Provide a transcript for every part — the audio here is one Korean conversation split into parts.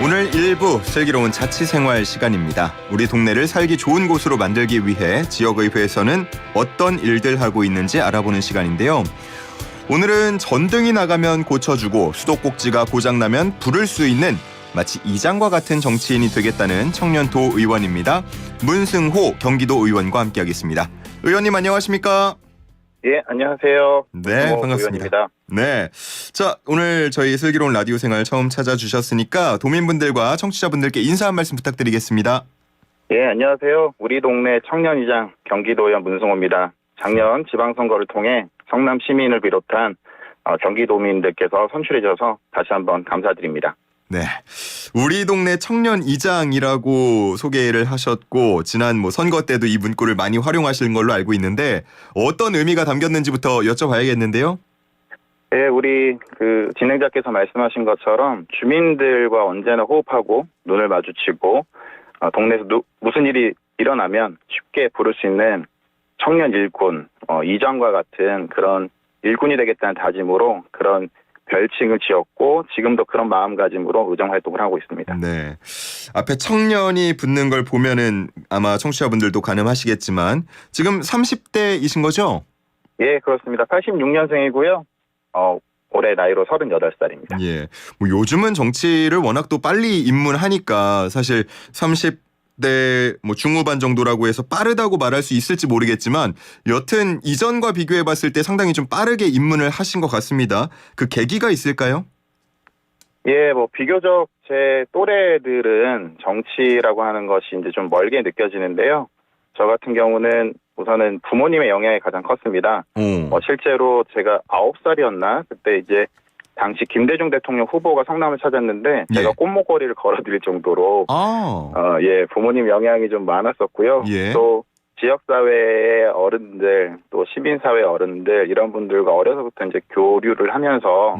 오늘 1부 슬기로운 자취생활 시간입니다. 우리 동네를 살기 좋은 곳으로 만들기 위해 지역의회에서는 어떤 일들 하고 있는지 알아보는 시간인데요. 오늘은 전등이 나가면 고쳐주고 수도꼭지가 고장나면 부를 수 있는 마치 이장과 같은 정치인이 되겠다는 청년도 의원입니다. 문승호 경기도 의원과 함께하겠습니다. 의원님 안녕하십니까? 예, 안녕하세요. 네, 반갑습니다. 의원입니다. 네, 자 오늘 저희 슬기로운 라디오 생활 처음 찾아주셨으니까 도민분들과 청취자분들께 인사 한 말씀 부탁드리겠습니다. 예, 안녕하세요. 우리 동네 청년이장 경기도의원 문승호입니다. 작년 지방선거를 통해 성남 시민을 비롯한 경기도민들께서 선출해 주셔서 다시 한번 감사드립니다. 네, 우리 동네 청년이장이라고 소개를 하셨고 지난 선거 때도 이 문구를 많이 활용하시는 걸로 알고 있는데 어떤 의미가 담겼는지부터 여쭤봐야겠는데요. 예, 우리 진행자께서 말씀하신 것처럼 주민들과 언제나 호흡하고 눈을 마주치고 동네에서 무슨 일이 일어나면 쉽게 부를 수 있는 청년 일꾼, 이장과 같은 그런 일꾼이 되겠다는 다짐으로 그런 별칭을 지었고 지금도 그런 마음가짐으로 의정활동을 하고 있습니다. 네, 앞에 청년이 붙는 걸 보면은 아마 청취자분들도 가늠하시겠지만 지금 30대이신 거죠? 예, 그렇습니다. 86년생이고요. 올해 나이로 38살입니다. 예, 요즘은 정치를 워낙 또 빨리 입문하니까 사실 30대 중후반 정도라고 해서 빠르다고 말할 수 있을지 모르겠지만 여튼 이전과 비교해봤을 때 상당히 좀 빠르게 입문을 하신 것 같습니다. 그 계기가 있을까요? 예, 비교적 제 또래들은 정치라고 하는 것이 이제 좀 멀게 느껴지는데요. 저 같은 경우는 우선은 부모님의 영향이 가장 컸습니다. 실제로 제가 9살이었나? 그때 이제 당시 김대중 대통령 후보가 성남을 찾았는데 제가 꽃목걸이를 걸어드릴 정도로 부모님 영향이 좀 많았었고요. 또 지역사회의 어른들, 또 시민사회 어른들 이런 분들과 어려서부터 이제 교류를 하면서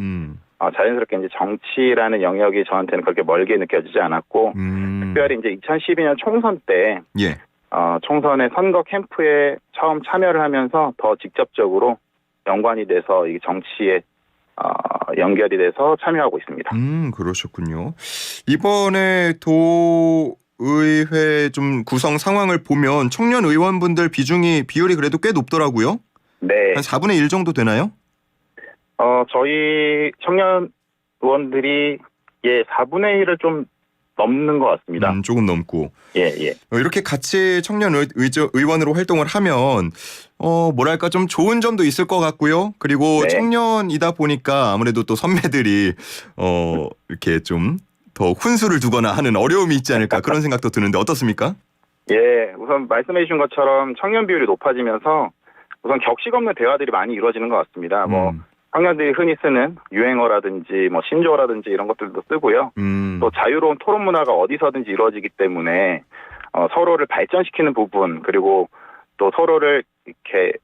자연스럽게 이제 정치라는 영역이 저한테는 그렇게 멀게 느껴지지 않았고 특별히 이제 2012년 총선 때 총선의 선거 캠프에 처음 참여를 하면서 더 직접적으로 연관이 돼서 이 정치에 연결이 돼서 참여하고 있습니다. 그러셨군요. 이번에 도의회 좀 구성 상황을 보면 청년 의원분들 비율이 그래도 꽤 높더라고요. 네. 한 4분의 1 정도 되나요? 저희 청년 의원들이 4분의 1을 좀 넘는 것 같습니다. 조금 넘고. 예. 이렇게 같이 청년 의원으로 활동을 하면 뭐랄까 좀 좋은 점도 있을 것 같고요. 그리고 청년이다 보니까 아무래도 또 선배들이 이렇게 좀 더 훈수를 두거나 하는 어려움이 있지 않을까 그런 생각도 드는데 어떻습니까? 예, 우선 말씀해 주신 것처럼 청년 비율이 높아지면서 우선 격식 없는 대화들이 많이 이루어지는 것 같습니다. 청년들이 흔히 쓰는 유행어라든지 신조어라든지 이런 것들도 쓰고요. 또 자유로운 토론 문화가 어디서든지 이루어지기 때문에 서로를 발전시키는 부분 그리고 또 서로를 이렇게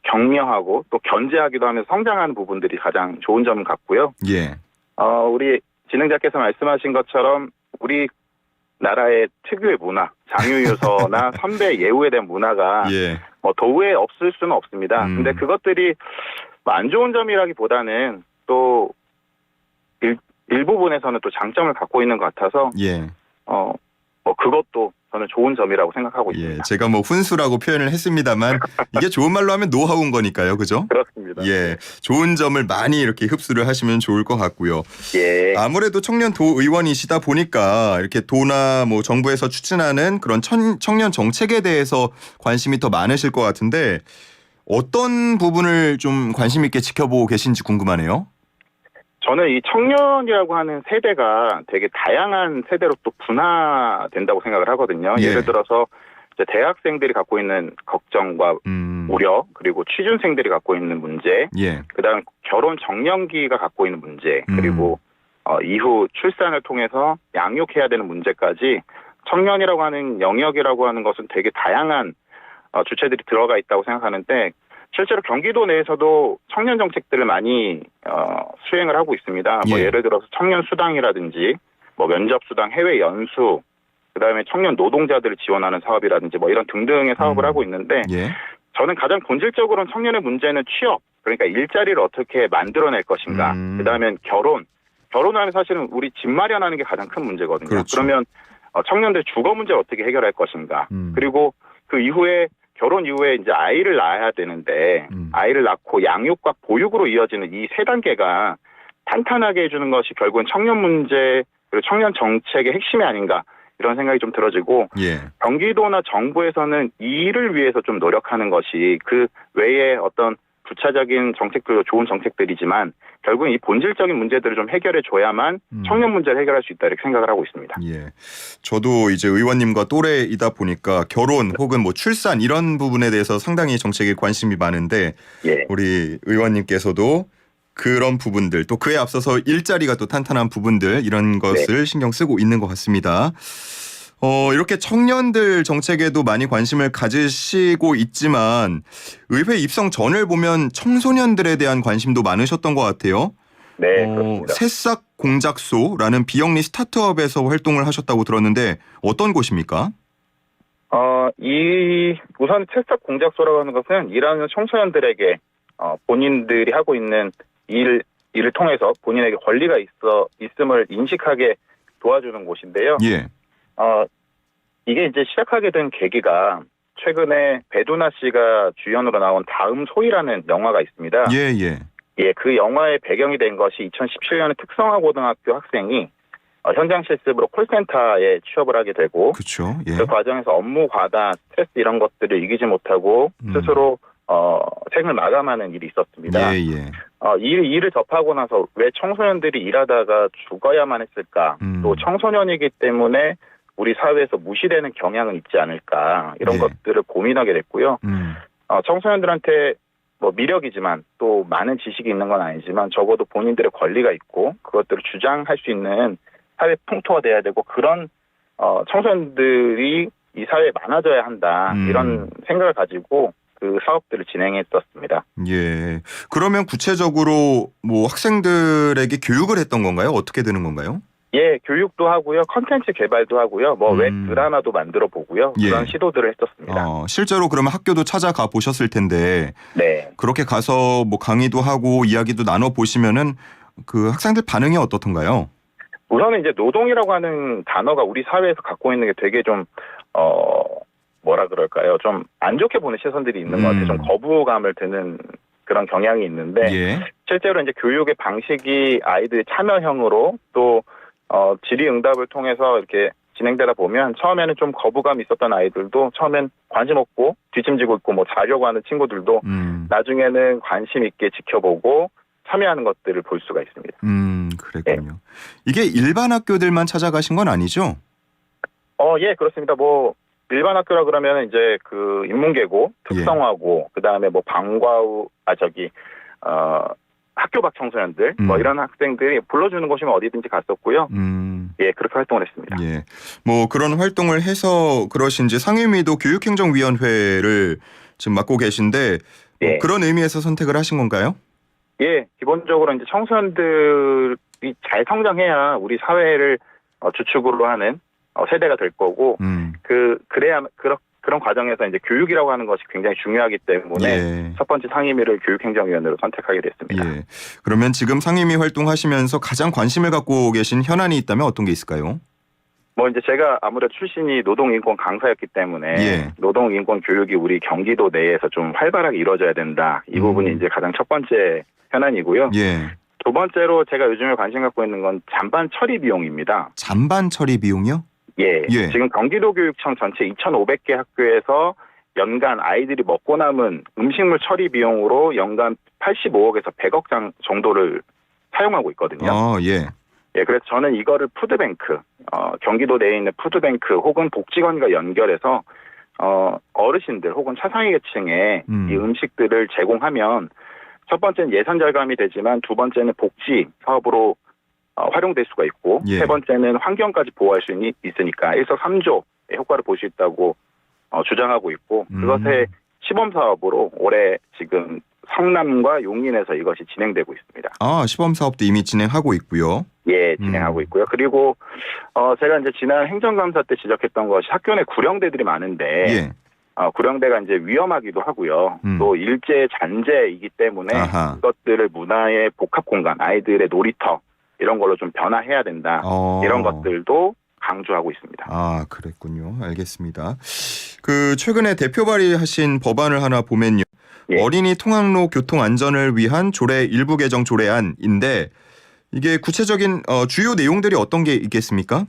격려하고 또 견제하기도 하면서 성장하는 부분들이 가장 좋은 점 같고요. 예. 우리 진행자께서 말씀하신 것처럼 우리 나라의 특유의 문화, 장유유서나 선배 예우에 대한 문화가 도에 없을 수는 없습니다. 근데 그것들이 안 좋은 점이라기보다는 또 일부분에서는 또 장점을 갖고 있는 것 같아서 그것도 저는 좋은 점이라고 생각하고 있습니다. 제가 훈수라고 표현을 했습니다만 이게 좋은 말로 하면 노하우인 거니까요, 그죠? 그렇습니다. 좋은 점을 많이 이렇게 흡수를 하시면 좋을 것 같고요. 아무래도 청년 도의원이시다 보니까 이렇게 도나 정부에서 추진하는 그런 청년 정책에 대해서 관심이 더 많으실 것 같은데 어떤 부분을 좀 관심 있게 지켜보고 계신지 궁금하네요. 저는 이 청년이라고 하는 세대가 되게 다양한 세대로 또 분화된다고 생각을 하거든요. 예를 들어서 이제 대학생들이 갖고 있는 걱정과 우려, 그리고 취준생들이 갖고 있는 문제, 그다음 결혼 정년기가 갖고 있는 문제, 그리고 이후 출산을 통해서 양육해야 되는 문제까지 청년이라고 하는 영역이라고 하는 것은 되게 다양한 주체들이 들어가 있다고 생각하는데 실제로 경기도 내에서도 청년 정책들을 많이 수행을 하고 있습니다. 예를 들어서 청년 수당이라든지 면접 수당, 해외 연수, 그다음에 청년 노동자들을 지원하는 사업이라든지 이런 등등의 사업을 하고 있는데 저는 가장 본질적으로는 청년의 문제는 취업, 그러니까 일자리를 어떻게 만들어낼 것인가, 그다음에 결혼, 결혼하면 사실은 우리 집 마련하는 게 가장 큰 문제거든요. 그렇죠. 그러면 청년들 주거 문제를 어떻게 해결할 것인가. 그리고 그 이후에 결혼 이후에 이제 아이를 낳아야 되는데 아이를 낳고 양육과 보육으로 이어지는 이 세 단계가 탄탄하게 해주는 것이 결국은 청년 문제 그리고 청년 정책의 핵심이 아닌가 이런 생각이 좀 들어지고 예. 경기도나 정부에서는 이 일을 위해서 좀 노력하는 것이 그 외에 어떤 부차적인 정책들도 좋은 정책들이지만 결국은 이 본질적인 문제들을 좀 해결해 줘야만 청년 문제를 해결할 수 있다 이렇게 생각을 하고 있습니다. 예. 저도 이제 의원님과 또래이다 보니까 결혼 혹은 뭐 출산 이런 부분에 대해서 상당히 정책에 관심이 많은데 예. 우리 의원님께서도 그런 부분들 또 그에 앞서서 일자리가 또 탄탄한 부분들 이런 것을 신경 쓰고 있는 것 같습니다. 이렇게 청년들 정책에도 많이 관심을 가지시고 있지만 의회 입성 전을 보면 청소년들에 대한 관심도 많으셨던 것 같아요. 네, 그렇습니다. 새싹 공작소라는 비영리 스타트업에서 활동을 하셨다고 들었는데 어떤 곳입니까? 우선 새싹 공작소라고 하는 것은 일하는 청소년들에게 본인들이 하고 있는 일을 통해서 본인에게 권리가 있음을 인식하게 도와주는 곳인데요. 예. 이게 이제 시작하게 된 계기가 최근에 배두나 씨가 주연으로 나온 다음 소희라는 영화가 있습니다. 예, 예. 예, 그 영화의 배경이 된 것이 2017년에 특성화고등학교 학생이 현장 실습으로 콜센터에 취업을 하게 되고 그렇죠. 예. 그 과정에서 업무 과다, 스트레스 이런 것들을 이기지 못하고 스스로 생을 마감하는 일이 있었습니다. 예, 예. 이 일을 접하고 나서 왜 청소년들이 일하다가 죽어야만 했을까? 또 청소년이기 때문에 우리 사회에서 무시되는 경향은 있지 않을까? 이런 예. 것들을 고민하게 됐고요. 청소년들한테 뭐 미력이지만 또 많은 지식이 있는 건 아니지만 적어도 본인들의 권리가 있고 그것들을 주장할 수 있는 사회 풍토가 돼야 되고 그런 청소년들이 이 사회에 많아져야 한다. 이런 생각을 가지고 그 사업들을 진행했었습니다. 예. 그러면 구체적으로 뭐 학생들에게 교육을 했던 건가요? 어떻게 되는 건가요? 예, 교육도 하고요. 컨텐츠 개발도 하고요. 뭐 웹 드라마도 만들어 보고요. 예. 그런 시도들을 했었습니다. 실제로 그러면 학교도 찾아가 보셨을 텐데 네. 그렇게 가서 뭐 강의도 하고 이야기도 나눠 보시면은 그 학생들 반응이 어떻던가요? 우선은 이제 노동이라고 하는 단어가 우리 사회에서 갖고 있는 게 되게 좀 뭐라 그럴까요? 좀 안 좋게 보는 시선들이 있는 것 같아요. 좀 거부감을 드는 그런 경향이 있는데 예. 실제로 이제 교육의 방식이 아이들의 참여형으로 또 질의응답을 통해서 이렇게 진행되다 보면 처음에는 좀 거부감이 있었던 아이들도 처음엔 관심 없고 뒤짐지고 있고 뭐 자려고 하는 친구들도 나중에는 관심 있게 지켜보고 참여하는 것들을 볼 수가 있습니다. 그랬군요. 이게 일반 학교들만 찾아가신 건 아니죠? 예, 그렇습니다. 뭐 일반 학교라 그러면 이제 그 인문계고, 특성화고, 그다음에 뭐 방과후 학교 밖 청소년들 뭐 이런 학생들이 불러주는 곳이면 어디든지 갔었고요. 예, 그렇게 활동을 했습니다. 예. 뭐 그런 활동을 해서 그러신지 상임위도 교육행정위원회를 지금 맡고 계신데 예. 그런 의미에서 선택을 하신 건가요? 예, 기본적으로 이제 청소년들이 잘 성장해야 우리 사회를 주축으로 하는 세대가 될 거고, 그래야 그런 과정에서 이제 교육이라고 하는 것이 굉장히 중요하기 때문에 예. 첫 번째 상임위를 교육행정위원회로 선택하게 됐습니다. 예. 그러면 지금 상임위 활동하시면서 가장 관심을 갖고 계신 현안이 있다면 어떤 게 있을까요? 뭐 이제 제가 아무래도 출신이 노동인권 강사였기 때문에 예. 노동인권 교육이 우리 경기도 내에서 좀 활발하게 이루어져야 된다. 이 부분이 이제 가장 첫 번째 현안이고요. 예. 두 번째로 제가 요즘에 관심 갖고 있는 건 잔반 처리 비용입니다. 잔반 처리 비용이요? 예. 예. 지금 경기도교육청 전체 2,500개 학교에서 연간 아이들이 먹고 남은 음식물 처리 비용으로 연간 85억에서 100억 정도를 사용하고 있거든요. 예. 예, 그래서 저는 이거를 푸드뱅크, 경기도 내에 있는 푸드뱅크 혹은 복지관과 연결해서 어르신들 혹은 차상위 계층에 이 음식들을 제공하면 첫 번째는 예산 절감이 되지만 두 번째는 복지 사업으로 활용될 수가 있고 예. 세 번째는 환경까지 보호할 수 있으니까 일석삼조의 효과를 볼 수 있다고 주장하고 있고 그것의 시범 사업으로 올해 지금 성남과 용인에서 이것이 진행되고 있습니다. 시범 사업도 이미 진행하고 있고요. 예, 진행하고 있고요. 그리고 제가 이제 지난 행정감사 때 지적했던 것이 학교 내 구령대들이 많은데 예. 구령대가 이제 위험하기도 하고요. 또 일제 잔재이기 때문에 아하. 이것들을 문화의 복합 공간, 아이들의 놀이터 이런 걸로 좀 변화해야 된다. 이런 것들도 강조하고 있습니다. 아, 그랬군요. 알겠습니다. 그 최근에 대표 발의하신 법안을 하나 보면요. 예. 어린이 통학로 교통 안전을 위한 조례 일부 개정 조례안인데 이게 구체적인 주요 내용들이 어떤 게 있겠습니까?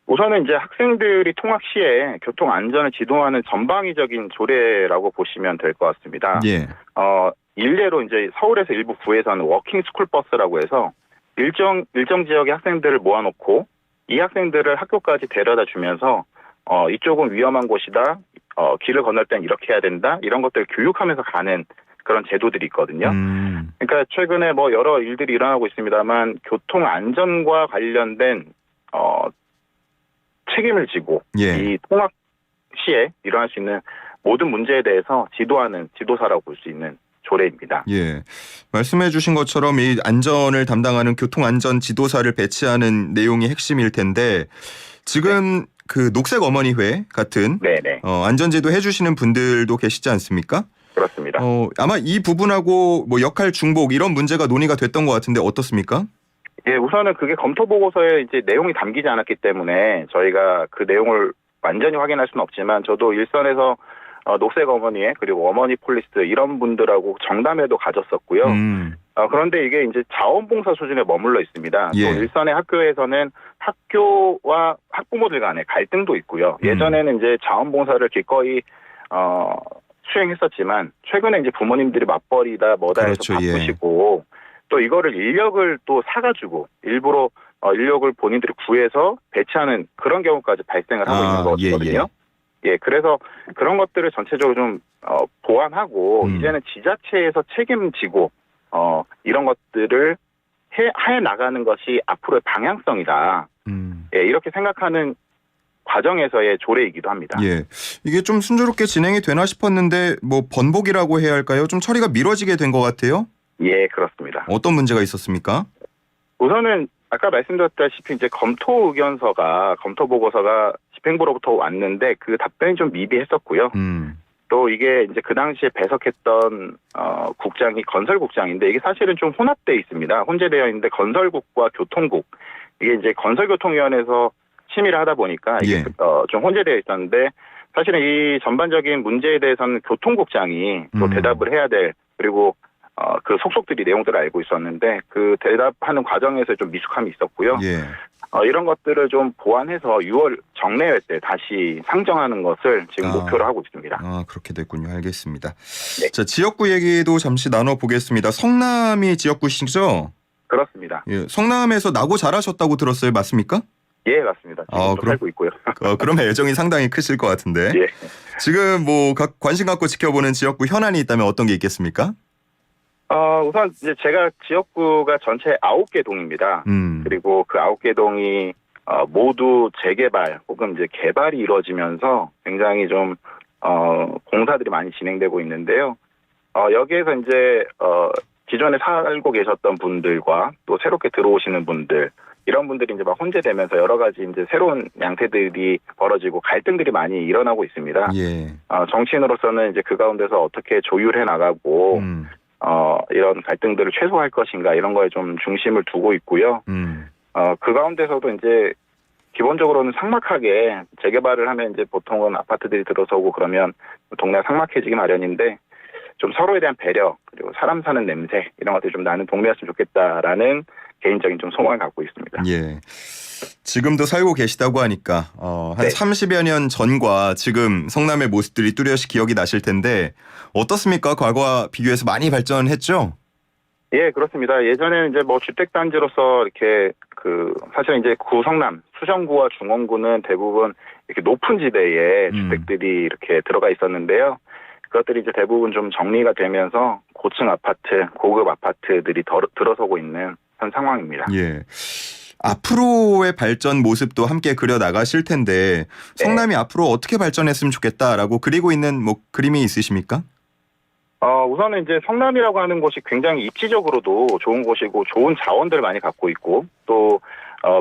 우선은 이제 학생들이 통학 시에 교통 안전을 지도하는 전방위적인 조례라고 보시면 될 것 같습니다. 예. 일례로 이제 서울에서 일부 구에서는 워킹 스쿨 버스라고 해서 일정 지역의 학생들을 모아놓고 이 학생들을 학교까지 데려다 주면서 이쪽은 위험한 곳이다. 길을 건널 땐 이렇게 해야 된다. 이런 것들을 교육하면서 가는 그런 제도들이 있거든요. 그러니까 최근에 뭐 여러 일들이 일어나고 있습니다만 교통 안전과 관련된 책임을 지고 예. 이 통학 시에 일어날 수 있는 모든 문제에 대해서 지도하는 지도사라고 볼 수 있는 조례입니다. 예. 말씀해 주신 것처럼 이 안전을 담당하는 교통안전 지도사를 배치하는 내용이 핵심일 텐데 지금 그 녹색 어머니회 같은 네네. 안전제도 해주시는 분들도 계시지 않습니까? 그렇습니다. 아마 이 부분하고 뭐 역할 중복 이런 문제가 논의가 됐던 것 같은데 어떻습니까? 예, 우선은 그게 검토 보고서에 이제 내용이 담기지 않았기 때문에 저희가 그 내용을 완전히 확인할 수는 없지만 저도 일선에서 녹색 어머니회 그리고 어머니 폴리스 이런 분들하고 정담회도 가졌었고요. 그런데 이게 이제 자원봉사 수준에 머물러 있습니다. 예. 또 일선의 학교에서는 학교와 학부모들 간의 갈등도 있고요. 예전에는 이제 자원봉사를 기꺼이 수행했었지만 최근에 이제 부모님들이 맞벌이다 뭐다 해서 그렇죠. 바쁘시고 또 이거를 인력을 또 사가지고 일부러 인력을 본인들이 구해서 배치하는 그런 경우까지 발생을 하고 있는 거거든요. 예, 그래서 그런 것들을 전체적으로 좀 보완하고 이제는 지자체에서 책임지고 이런 것들을 해 나가는 것이 앞으로의 방향성이다. 예, 이렇게 생각하는 과정에서의 조례이기도 합니다. 예, 이게 좀 순조롭게 진행이 되나 싶었는데 뭐 번복이라고 해야 할까요? 좀 처리가 미뤄지게 된 것 같아요. 예, 그렇습니다. 어떤 문제가 있었습니까? 우선은 아까 말씀드렸다시피 이제 검토 보고서가 집행부로부터 왔는데 그 답변이 좀 미비했었고요. 또 이게 이제 그 당시에 배석했던 국장이 건설국장인데 이게 사실은 좀 혼합돼 있습니다. 혼재되어 있는데 건설국과 교통국 이게 이제 건설교통위원회에서 심의를 하다 보니까 이게 좀 혼재되어 있었는데 사실은 이 전반적인 문제에 대해서는 교통국장이 또 대답을 해야 될 그리고 그 속속들이 내용들을 알고 있었는데 그 대답하는 과정에서 좀 미숙함이 있었고요. 예. 이런 것들을 좀 보완해서 6월 정례회 때 다시 상정하는 것을 지금 목표로 하고 있습니다. 그렇게 됐군요. 알겠습니다. 네. 자, 지역구 얘기도 잠시 나눠보겠습니다. 성남이 지역구시죠? 그렇습니다. 예, 성남에서 나고 자라셨다고 들었어요. 맞습니까? 예, 맞습니다. 지금 살고 있고요. 그러면 애정이 상당히 크실 것 같은데. 예. 지금 뭐 관심 갖고 지켜보는 지역구 현안이 있다면 어떤 게 있겠습니까? 우선 이제 제가 지역구가 전체 9개 동입니다. 그리고 그 9개 동이 모두 재개발 혹은 이제 개발이 이루어지면서 굉장히 좀 공사들이 많이 진행되고 있는데요. 여기에서 이제 기존에 살고 계셨던 분들과 또 새롭게 들어오시는 분들 이런 분들이 이제 막 혼재되면서 여러 가지 이제 새로운 양태들이 벌어지고 갈등들이 많이 일어나고 있습니다. 예. 정치인으로서는 이제 그 가운데서 어떻게 조율해 나가고 이런 갈등들을 최소화할 것인가 이런 거에 좀 중심을 두고 있고요. 그 가운데서도 이제 기본적으로는 삭막하게 재개발을 하면 이제 보통은 아파트들이 들어서고 그러면 동네가 삭막해지기 마련인데 좀 서로에 대한 배려 그리고 사람 사는 냄새 이런 것들이 좀 나는 동네였으면 좋겠다라는 개인적인 좀 소망을 갖고 있습니다. 예. 지금도 살고 계시다고 하니까 한 30여 년 전과 지금 성남의 모습들이 뚜렷이 기억이 나실 텐데 어떻습니까? 과거와 비교해서 많이 발전했죠? 예, 그렇습니다. 예전에는 이제 뭐 주택단지로서 이렇게 사실 이제 구성남, 수정구와 중원구는 대부분 이렇게 높은 지대에 주택들이 이렇게 들어가 있었는데요. 그것들이 이제 대부분 좀 정리가 되면서 고층 아파트, 고급 아파트들이 들어서고 있는 현 상황입니다. 예. 앞으로의 발전 모습도 함께 그려 나가실 텐데 성남이 앞으로 어떻게 발전했으면 좋겠다라고 그리고 있는 뭐 그림이 있으십니까? 우선은 이제 성남이라고 하는 곳이 굉장히 입지적으로도 좋은 곳이고 좋은 자원들을 많이 갖고 있고 또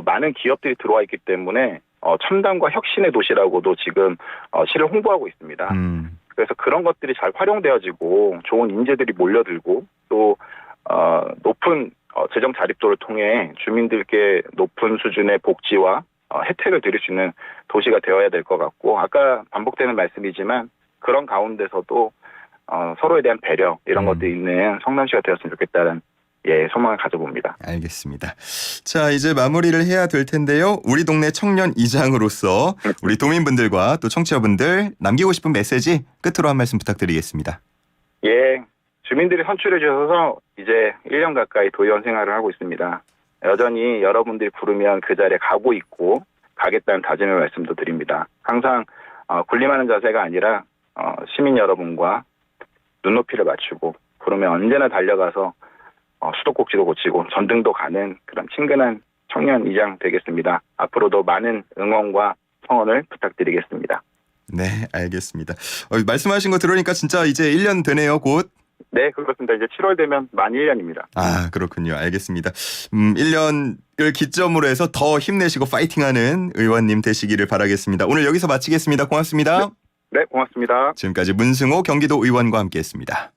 많은 기업들이 들어와 있기 때문에 첨단과 혁신의 도시라고도 지금 시를 홍보하고 있습니다. 그래서 그런 것들이 잘 활용되어지고 좋은 인재들이 몰려들고 또 높은 재정 자립도를 통해 주민들께 높은 수준의 복지와 혜택을 드릴 수 있는 도시가 되어야 될 것 같고, 아까 반복되는 말씀이지만 그런 가운데서도 서로에 대한 배려 이런 것들이 있는 성남시가 되었으면 좋겠다는 소망을 가져봅니다. 알겠습니다. 자, 이제 마무리를 해야 될 텐데요. 우리 동네 청년 이장으로서 우리 도민분들과 또 청취자분들 남기고 싶은 메시지 끝으로 한 말씀 부탁드리겠습니다. 예, 주민들이 선출해 주셔서 이제 1년 가까이 도의원 생활을 하고 있습니다. 여전히 여러분들이 부르면 그 자리에 가고 있고 가겠다는 다짐의 말씀도 드립니다. 항상 군림하는 자세가 아니라 시민 여러분과 눈높이를 맞추고 부르면 언제나 달려가서 수도꼭지도 고치고 전등도 가는 그런 친근한 청년 이장 되겠습니다. 앞으로도 많은 응원과 성원을 부탁드리겠습니다. 네, 알겠습니다. 말씀하신 거 들으니까 진짜 이제 1년 되네요, 곧. 네, 그렇습니다. 이제 7월 되면 만 1년입니다. 아, 그렇군요. 알겠습니다. 1년을 기점으로 해서 더 힘내시고 파이팅하는 의원님 되시기를 바라겠습니다. 오늘 여기서 마치겠습니다. 고맙습니다. 네, 고맙습니다. 지금까지 문승호 경기도 의원과 함께했습니다.